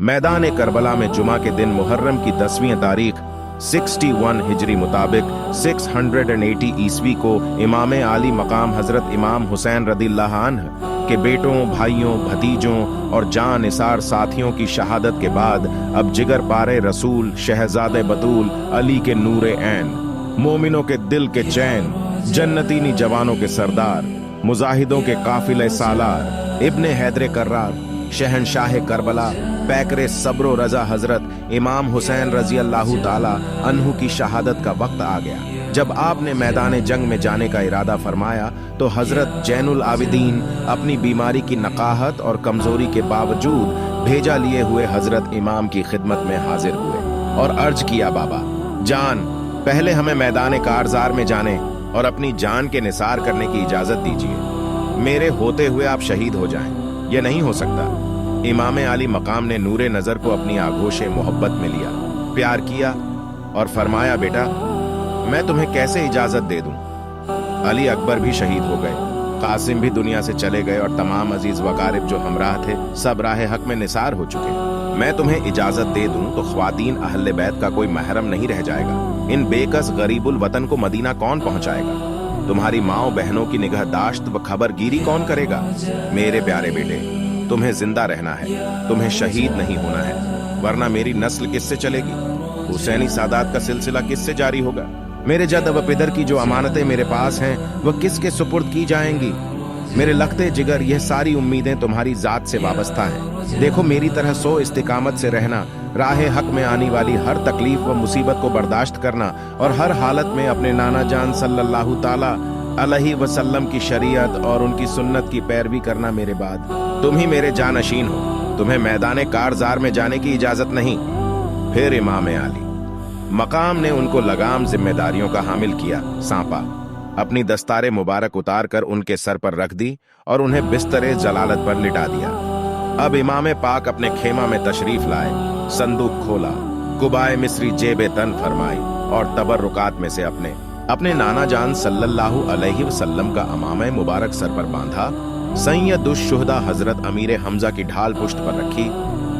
मैदान करबला में जुमा के दिन मुहर्रम की 10वीं तारीख 61 हिजरी मुताबिक 680 ईस्वी को इमाम आली मकाम हजरत इमाम हुसैन रदिल्लाह अन्हु के बेटों, भाइयों, भतीजों और जान निसार साथियों की शहादत के बाद अब जिगर पारे रसूल शहजादे बतूल अली के नूरे ऐन, मोमिनों के दिल के चैन, जन्नतीनी जवानों के सरदार, मुजाहिदों के काफिले सालार, इब्ने हैदर कर्रार, शहनशाह करबला, पैकरे सब्रो रजा हजरत इमाम हुसैन रजी अल्लाह ताला अन्हु की शहादत का वक्त आ गया। जब आपने मैदान जंग में जाने का इरादा फरमाया तो हजरत जैनुल आबिदीन अपनी बीमारी की नकाहत और कमजोरी के बावजूद भेजा लिए हुए हजरत इमाम की खिदमत में हाजिर हुए और अर्ज किया, बाबा जान, पहले हमें मैदान कारजार में जाने और अपनी जान के निसार करने की इजाजत दीजिए। मेरे होते हुए आप शहीद हो जाएं, यह नहीं हो सकता। इमाम आली मकाम ने नूरे नजर को अपनी आगोश मोहब्बत में लिया, प्यार किया और फरमाया, बेटा मैं तुम्हें कैसे इजाजत दे दूं। अली अकबर भी शहीद हो गए, कासिम भी दुनिया से चले गए और तमाम अजीज वकारिब जो हमराह थे सब राह हक में निसार हो चुके। मैं तुम्हें इजाजत दे दूं तो ख्वातीन अहले बैत का कोई महरम नहीं रह जाएगा। इन बेकस गरीबुल वतन को मदीना कौन पहुंचाएगा? तुम्हारी माओ बहनों की निगहदाश्त व खबरगिरी कौन करेगा? मेरे प्यारे बेटे, तुम्हें जिंदा रहना है, तुम्हें शहीद नहीं होना है, वरना मेरी नस्ल किससे चलेगी? हुसैनी सादात का सिलसिला किससे जारी होगा? मेरे जद व पिदर की जो अमानतें मेरे पास हैं वह किसके सुपुर्द की जाएंगी? मेरे लखते जिगर, यह सारी उम्मीदें तुम्हारी जात से वाबस्ता हैं। देखो, मेरी तरह सो इस्तिकामत से रहना, राह हक में आने वाली हर तकलीफ व मुसीबत को बर्दाश्त करना और हर हालत में अपने नाना जान सल्लल्लाहु ताला अलैहि वसल्लम की शरीयत और उनकी सुन्नत की पैरवी करना। मेरे बाद तुम ही मेरे जानशीन हो, तुम्हें मैदान कारजार में जाने की इजाजत नहीं। फिर इमाम आली मकाम ने उनको लगाम जिम्मेदारियों का हामिल किया, सांपा, अपनी दस्तारे मुबारक उतार कर उनके सर पर रख दी और उन्हें बिस्तरे जलालत पर लिटा दिया। अब इमाम पाक अपने खेमा में तशरीफ लाए, संदूक खोला, कुबाए मिस्री जेबे तन फरमाई और तबर्रुकात में से अपने नाना जान सल्लल्लाहु अलैहि वसल्लम का अमामे मुबारक सर पर बांधा, सैयदुश शुहदा हजरत अमीर हमजा की ढाल पुश्त पर रखी,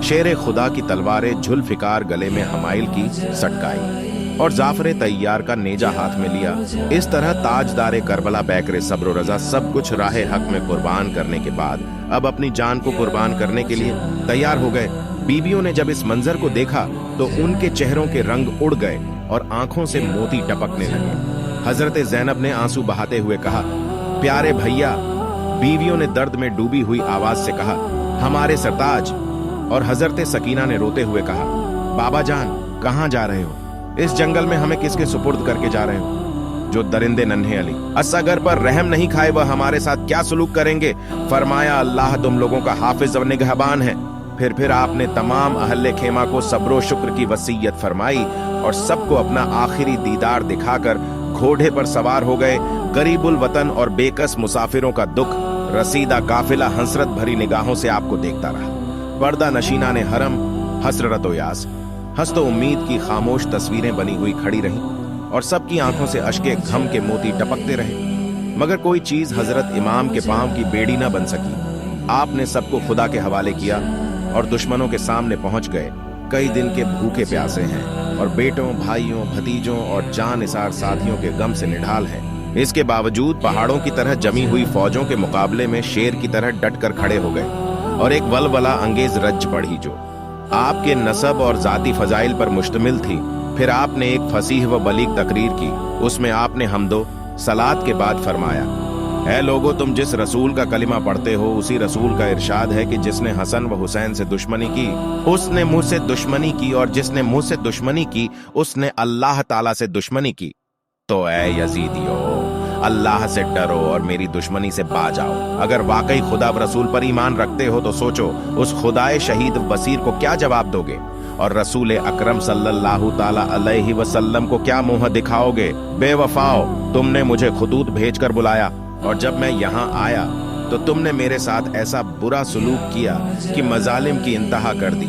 शेर खुदा की तलवार जुल्फिकार गले में हमाइल की सटकाई और जाफर तैयार का नेजा हाथ में लिया। इस तरह ताजदार करबला पैकरे सब्र रजा सब कुछ राह हक में कुर्बान करने के बाद अब अपनी जान को कुर्बान करने के लिए तैयार हो गए। बीबियों ने जब इस मंजर को देखा तो उनके चेहरों के रंग उड़ गए और आंखों से मोती टपकने लगे। हजरत जैनब ने आंसू बहाते हुए कहा, प्यारे भैया। बीवियों ने दर्द में डूबी हुई आवाज से कहा, हमारे सरताज। और हजरत सकीना ने रोते हुए कहा, बाबा जान, कहां जा रहे हो? इस जंगल में हमें किसके सुपुर्द करके जा रहे हो? जो दरिंदे नन्हे अली असगर पर रहम नहीं खाए वह हमारे साथ क्या सलूक करेंगे? फरमाया, अल्लाह तुम लोगों का हाफिज और निगहबान है। फिर आपने तमाम अहले खेमा को सब्रो शुक्र की वसीयत फरमाई और सबको अपना आखिरी दीदार दिखाकर घोड़े पर सवार हो गए। गरीबुल वतन और बेकस मुसाफिरों का दुख रसीदा काफिला हसरत भरी निगाहों से आपको देखता रहा। पर्दा नशीना ने हरम हसरत यास, हस्त उम्मीद की खामोश तस्वीरें बनी हुई खड़ी रहीं और सबकी आंखों से अश्के घम के मोती टपकते रहे, मगर कोई चीज हजरत इमाम के पांव की बेड़ी न बन सकी। आपने सबको खुदा के हवाले किया और दुश्मनों के सामने पहुंच गए। कई दिन के भूखे प्यासे हैं और बेटों, भाइयों, भतीजों और जान निसार साथियों के गम से निढाल हैं। इसके बावजूद पहाड़ों की तरह जमी हुई फौजों के मुकाबले में शेर की तरह डट कर खड़े हो गए और एक वलवला अंगेज रज्ज पड़ी जो आपके नसब और जाती फजाइल पर मुश्तमिल थी। फिर आपने एक फसीह व बलीग तकरीर की, उसमें आपने हमदो सलात के बाद फरमाया, है लोगो, तुम जिस रसूल का कलिमा पढ़ते हो उसी रसूल का इरशाद है कि जिसने हसन व हुसैन से दुश्मनी की उसने मुझसे दुश्मनी की और जिसने मुझसे दुश्मनी की उसने अल्लाह ताला से दुश्मनी की। तो ऐ यजीदियो, अल्लाह से डरो और मेरी दुश्मनी से बाज आओ। अगर वाकई खुदा व रसूल पर ईमान रखते हो तो सोचो उस खुदाए शहीद बसीर को क्या जवाब दोगे और रसूल अकरम सल्लल्लाहु ताला अलैहि वसल्लम को क्या मुंह दिखाओगे? बेवफाओ, तुमने मुझे खुतूत भेजकर बुलाया और जब मैं यहाँ आया तो तुमने मेरे साथ ऐसा बुरा सलूक किया कि मजालिम की इंतहा कर दी।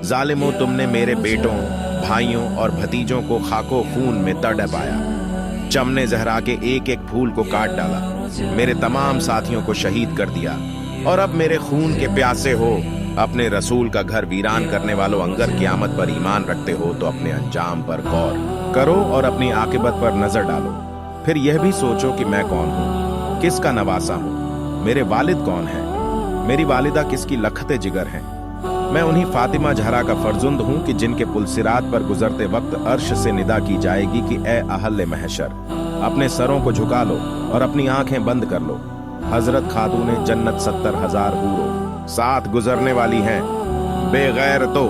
जालिमों, तुमने मेरे बेटों, भाइयों और भतीजों को खाको खून में तड़पाया, चमने जहरा के एक एक फूल को काट डाला, मेरे तमाम साथियों को शहीद कर दिया और अब मेरे खून के प्यासे हो अपने रसूल का घर वीरान करने वालों, अंगर क़यामत पर ईमान रखते हो तो अपने अंजाम पर गौर करो और अपनी आकिबत पर नजर डालो। फिर यह भी सोचो कि मैं कौन हूँ, किसका नवासा हूँ, मेरे वालिद कौन है, मेरी वालिदा किसकी लखते जिगर हैं। मैं उन्हीं फातिमा जहरा का फर्जुंद हूँ कि जिनके पुलसिरात पर गुजरते वक्त अर्श से निदा की जाएगी कि ए अहले महशर, अपने सरों को झुका लो और अपनी आंखें बंद कर लो। हजरत खातूने जन्नत 70,000 हूरों साथ गुजरने वाली हैं। बेगैर तो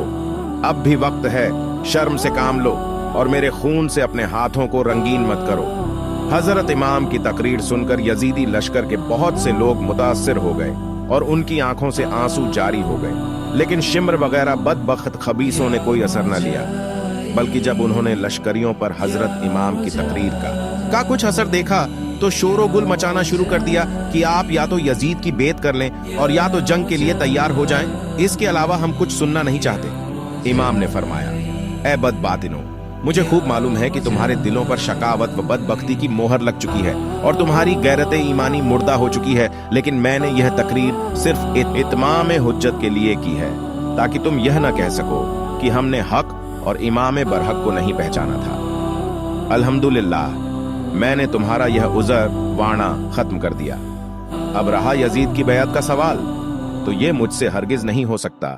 अब भी वक्त है, शर्म से काम लो और मेरे खून से अपने हाथों को रंगीन मत करो। हजरत इमाम की तकरीर सुनकर यजीदी लश्कर के बहुत से लोग मुतासिर हो गए और उनकी आंखों से आंसू जारी हो गए, लेकिन शिम्र वगैरह बदबख्त खबीसों ने कोई असर न लिया, बल्कि जब उन्होंने लश्करियों पर हजरत इमाम की तकरीर का कुछ असर देखा तो शोरो गुल मचाना शुरू कर दिया कि आप या तो यजीद की बेत कर लें और या तो जंग के लिए तैयार हो जाएं, इसके अलावा हम कुछ सुनना नहीं चाहते। इमाम ने फरमाया, ए बदबातिनो, मुझे खूब मालूम है कि तुम्हारे दिलों पर शकावत व बदबख्ती की मोहर लग चुकी है और तुम्हारी गैरत ईमानी मुर्दा हो चुकी है, लेकिन मैंने यह तकरीर सिर्फ इत्माम हुज्जत के लिए की है, ताकि तुम यह न कह सको कि हमने हक और इमाम बरहक को नहीं पहचाना था। अल्हम्दुलिल्लाह, मैंने तुम्हारा यह उज़र वाणा खत्म कर दिया। अब रहा यजीद की बैअत का सवाल, तो ये मुझसे हरगिज नहीं हो सकता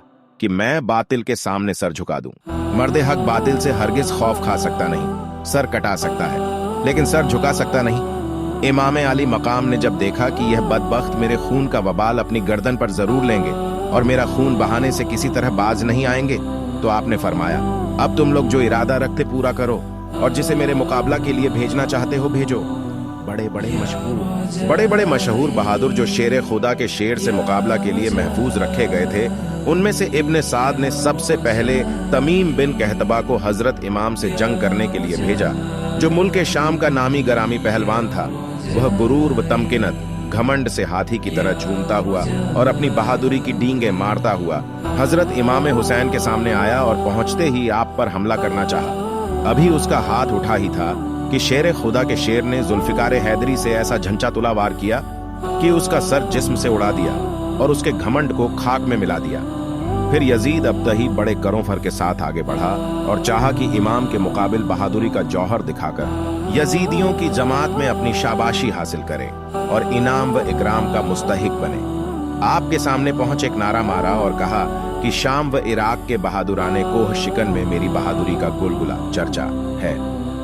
कि मैं बातिल के सामने सर झुका दूं। मर्द हक बातिल से हरगिज खौफ खा सकता नहीं, सर कटा सकता है लेकिन सर झुका सकता नहीं। इमाम आली मकाम ने जब देखा कि यह बदबख्त मेरे खून का वबाल अपनी गर्दन पर जरूर लेंगे और मेरा खून बहाने से किसी तरह बाज नहीं आएंगे, तो आपने फरमाया, अब तुम लोग जो इरादा रखते पूरा करो और जिसे मेरे मुकाबला के लिए भेजना चाहते हो भेजो। बड़े बड़े मशहूर बहादुर जो शेर खुदा के शेर से मुकाबला के लिए महफूज रखे गए थे, उनमें से इब्ने साद ने सबसे पहले तमीम बिन कहतबा को हजरत इमाम से जंग करने के लिए भेजा, जो मुल्क शाम का नामी गरामी पहलवान था। वह गुरूर व तमकिनत, घमंड से हाथी की तरह झूमता हुआ और अपनी बहादुरी की डींगे मारता हुआ हजरत इमाम हुसैन के सामने आया और पहुंचते ही आप पर हमला करना चाहा। अभी उसका हाथ उठा ही था कि शेर खुदा के शेर ने जुल्फिकार हैदरी से ऐसा झंझा वार किया कि उसका सर जिस्म से उड़ा दिया और उसके घमंड को खाक में मिला दिया। फिर यजीद अब्तही बड़े करोंफर के साथ आगे बढ़ा और चाहा कि इमाम के मुकाबिल बहादुरी का जौहर दिखाकर यजीदियों की जमात में अपनी शाबाशी हासिल करे और इनाम व इकराम का मुस्तहिक बने। आपके सामने पहुंच एक नारा मारा और कहा कि शाम व इराक के बहादुराने कोह शिकन में मेरी बहादुरी का गुलगुला चर्चा है।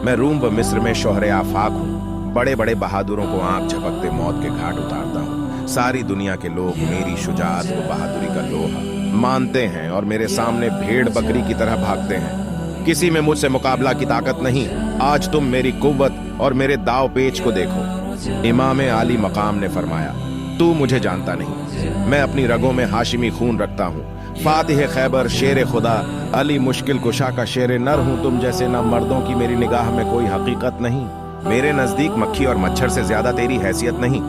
मैं रूम व मिस्र में शोहरे आफाक हूँ, बड़े बड़े बहादुरों को आंख झपकते मौत के घाट उतारता हूँ। सारी दुनिया के लोग मेरी शुजाअत व बहादुरी का लोहा मानते हैं और मेरे सामने भेड़ बकरी की तरह भागते हैं। किसी में मुझसे मुकाबला की ताकत नहीं। आज तुम मेरी कुव्वत और मेरे दाव पेच को देखो। इमाम आली मकाम ने फरमाया, तू मुझे जानता नहीं, मैं अपनी रगों में हाशिमी खून रखता हूँ। फातिह खैबर, शेर खुदा, अली मुश्किल कुशा का शेर नर हूँ। तुम जैसे न मर्दों की मेरी निगाह में कोई हकीकत नहीं। मेरे नजदीक मक्खी और मच्छर से ज्यादा तेरी हैसियत नहीं।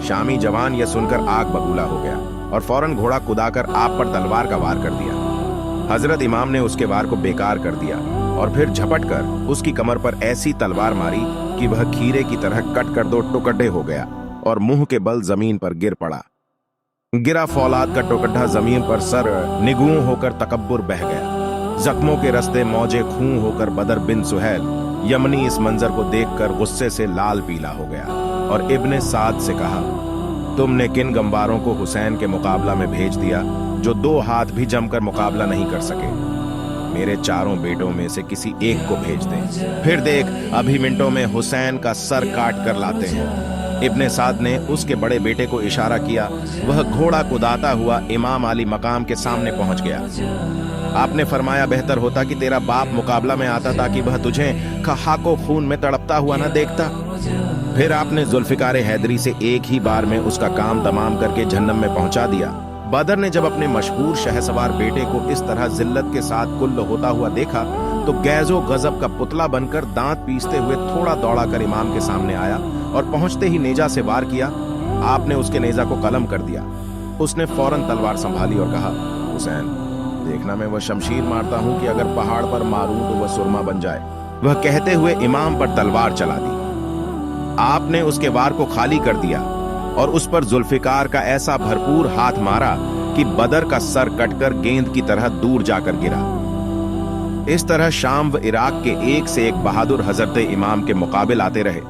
शामी जवान यह सुनकर आग बबूला हो गया और फौरन घोड़ा कुदाकर आप पर तलवार का वार कर दिया। हजरत इमाम ने उसके वार को बेकार कर दिया और फिर झपट कर उसकी कमर पर ऐसी तलवार मारी कि वह खीरे की तरह कट कर दो टुकड़े हो गया और मुंह के बल जमीन पर गिर पड़ा। गिरा फौलाद का टुकड़ा जमीन पर सर निगूं होकर तकब्बुर बह गया। जख्मों के रस्ते मौजे खूं होकर बदर बिन सुहैल यमनी इस मंजर को देखकर गुस्से से लाल पीला हो गया और इब्ने साद से कहा, तुमने किन गंवारों को हुसैन के मुकाबला में भेज दिया जो 2 हाथ भी जमकर मुकाबला नहीं कर सके? मेरे चारों बेटों में से किसी एक को भेज दें, फिर देख अभी मिनटों में हुसैन का सर काट कर लाते हैं। इब्ने साद ने उसके बड़े बेटे को इशारा किया। वह घोड़ा कुदाता हुआ इमाम आली मकाम के सामने पहुंच गया। आपने फरमाया, बेहतर होता कि तेरा बाप मुकाबला में आता ताकि वह तुझे खाको खून में तड़पता हुआ न देखता। फिर आपने जुल्फिकार हैदरी से एक ही बार में उसका काम तमाम करके जहन्नम में पहुंचा दिया। बदर ने जब अपने मशहूर शहसवार बेटे को इस तरह जिल्लत के साथ कुल्ल होता हुआ देखा तो गैजो गजब का पुतला बनकर दांत पीसते हुए थोड़ा दौड़ा कर इमाम के सामने आया और पहुंचते ही नेजा से वार किया। आपने उसके नेजा को कलम कर दिया। उसने फौरन तलवार संभाली और कहा, हुसैन देखना, मैं वह शमशीर मारता हूं कि अगर पहाड़ पर मारूं तो वह सुरमा बन जाए। वह कहते हुए इमाम पर तलवार चला दी। आपने उसके वार को खाली कर दिया और उस पर जुल्फिकार का ऐसा भरपूर हाथ मारा कि बदर का सर कटकर गेंद की तरह दूर जाकर गिरा। इस तरह शाम व इराक के एक से एक बहादुर हजरत इमाम के मुकाबिल आते रहे,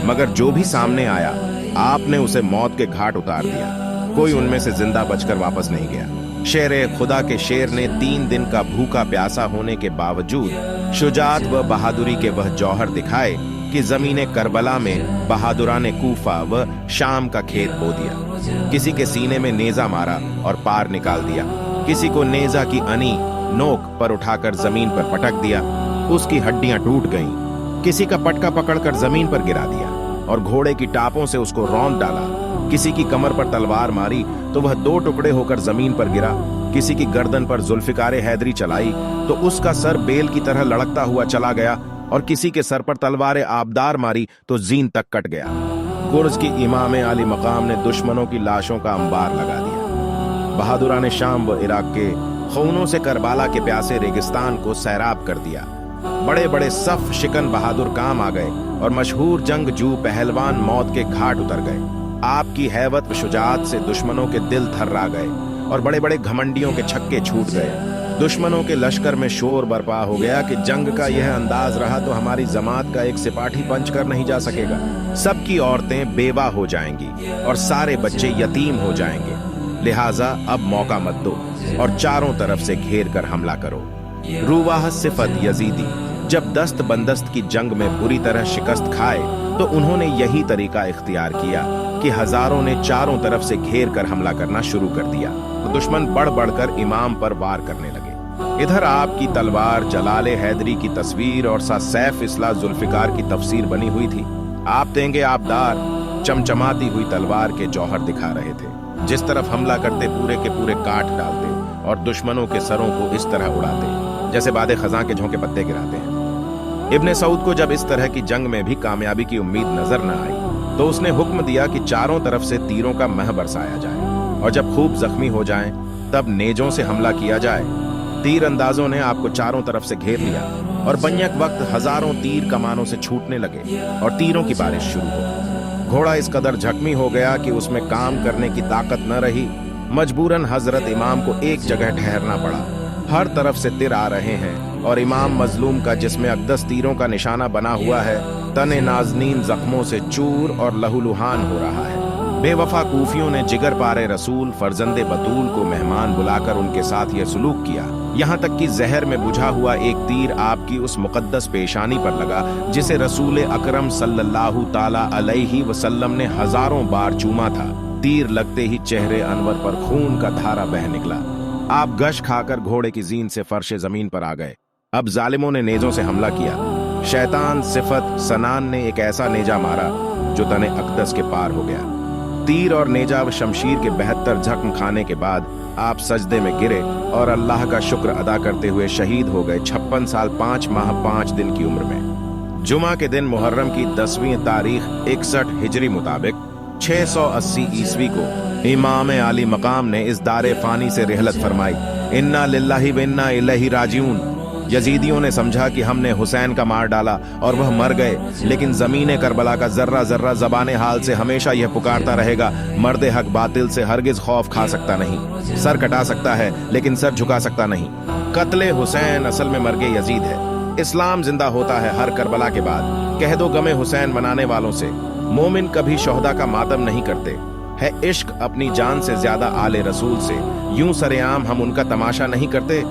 मगर जो भी सामने आया आपने उसे मौत के घाट उतार दिया। कोई उनमें से जिंदा बचकर वापस नहीं गया। शेर खुदा के शेर ने 3 दिन का भूखा प्यासा होने के बावजूद शुजाअत व बहादुरी के वह जौहर दिखाए कि जमीने करबला में बहादुराने कूफा व शाम का खेत बो दिया। किसी के सीने में नेजा मारा और पार निकाल दिया, किसी को नेजा की अनी नोक पर उठाकर जमीन पर पटक दिया, उसकी हड्डियां टूट गईं। किसी का पटका पकड़कर जमीन पर गिरा दिया और घोड़े की टापों से उसको रौंद डाला। किसी की कमर पर तलवार मारी तो वह 2 टुकड़े होकर जमीन पर गिरा। किसी की गर्दन पर जुल्फिकार हैदरी चलाई तो उसका सर बेल की तरह लड़कता हुआ चला गया, और किसी के सर पर तलवार आबदार मारी तो जीन तक कट गया। गुर्ज की इमाम आली मकाम ने दुश्मनों की लाशों का अंबार लगा दिया। बहादुराने शाम व इराक के खूनों से करबाला के प्यासे रेगिस्तान को सैराब कर दिया। बड़े बड़े सफ शिकन बहादुर काम आ गए और मशहूर जंगजू पहलवान मौत के घाट उतर गए। आपकी हैवत व शुजाअत से दुश्मनों के दिल थर्रा गए और बड़े बड़े घमंडियों के छक्के छूट गए। दुश्मनों के लश्कर में शोर बर्पा हो गया कि जंग का यह अंदाज रहा तो हमारी जमात का एक सिपाही पंच कर नहीं जा सकेगा। सबकी औरतें बेवा हो जाएंगी और सारे बच्चे यतीम हो जाएंगे, लिहाजा अब मौका मत दो और चारों तरफ से घेर कर हमला करो। रूवाह सिफत यजीदी जब दस्त बंदस्त की जंग में बुरी तरह शिकस्त खाए तो उन्होंने यही तरीका इख्तियार किया कि हजारों ने चारों तरफ से घेर कर हमला करना शुरू कर दिया तो दुश्मन बढ़ बढ़कर इमाम पर वार करने लगे। इधर आपकी तलवार, जलाले हैदरी की तस्वीर और सा सैफ इसला जुल्फिकार की तफसीर बनी हुई थी। आप देंगे आबदार चमचमाती हुई तलवार के जौहर दिखा रहे थे। जिस तरफ हमला करते पूरे के पूरे काट डालते और दुश्मनों के सरों को इस तरह उड़ाते जैसे बादे खजां के झोंके पत्ते गिराते हैं। इब्ने सऊद को जब इस तरह की जंग में भी कामयाबी की उम्मीद नजर न आई तो उसने हुक्म दिया कि चारों तरफ से तीरों का मह बरसाया जाए और जब खूब जख्मी हो जाएं तब नेजों से हमला किया जाए। तीर अंदाजों ने आपको चारों तरफ से घेर लिया और बन्यक वक्त हजारों तीर कमानों से छूटने लगे और तीरों की बारिश शुरू हो। घोड़ा इस कदर जख्मी हो गया कि उसमें काम करने की ताकत न रही। मजबूरन हजरत इमाम को एक जगह ठहरना पड़ा। हर तरफ से तीर आ रहे हैं और इमाम मजलूम का जिसमें अक़दस तीरों का निशाना बना हुआ है तने नाजनीन जख्मों से चूर और लहूलुहान हो रहा है। बेवफा कूफियों ने जिगर पारे रसूल फरजंदे बतूल को मेहमान बुलाकर उनके साथ यह सुलूक किया, यहाँ तक कि जहर में बुझा हुआ एक तीर आपकी उस मुकद्दस पेशानी पर लगा जिसे रसूल अकरम सल्लल्लाहु ताला अलैहि वसल्लम ने हजारों बार चूमा था। तीर लगते ही चेहरे अनवर पर खून का धारा बह निकला। आप गश खाकर घोड़े की जीन से फर्शे जमीन पर आ गए। अब जालिमों ने नेजों से हमला किया। शैतान सिफत सनान ने एक ऐसा नेजा मारा जो तने अक़दस के पार हो गया। तीर और नेजा व शमशीर के 72 जख्म खाने के बाद आप सजदे में गिरे और अल्लाह का शुक्र अदा करते हुए शहीद हो गए 56 साल 5 माह 5 दिन की उम्र में। जुमा के दिन मुहर्रम की 10वीं तारीख 61 हिजरी मुताबिक 680 ईस्वी को इमाम आली मकाम ने इस दारे फानी से रिहलत फरमाई। इन्ना लिल्लाहि व इन्ना इलैहि राजिऊन। यजीदियों ने समझा कि हमने हुसैन का मार डाला और वह मर गए, लेकिन जमीने करबला का जर्रा जर्रा ज़बाने हाल से हमेशा यह पुकारता रहेगा, मर्द हक बातिल से हरगिज खौफ खा सकता नहीं। सर कटा सकता है लेकिन सर झुका सकता नहीं। कत्ले हुसैन असल में मर्गे यजीद है। इस्लाम जिंदा होता है हर करबला के बाद। कह दो गमे हुसैन मनाने वालों से, मोमिन कभी शोहदा का मातम नहीं करते। है इश्क अपनी जान से ज्यादा आले रसूल से। यूं सरेआम हम उनका तमाशा नहीं करते।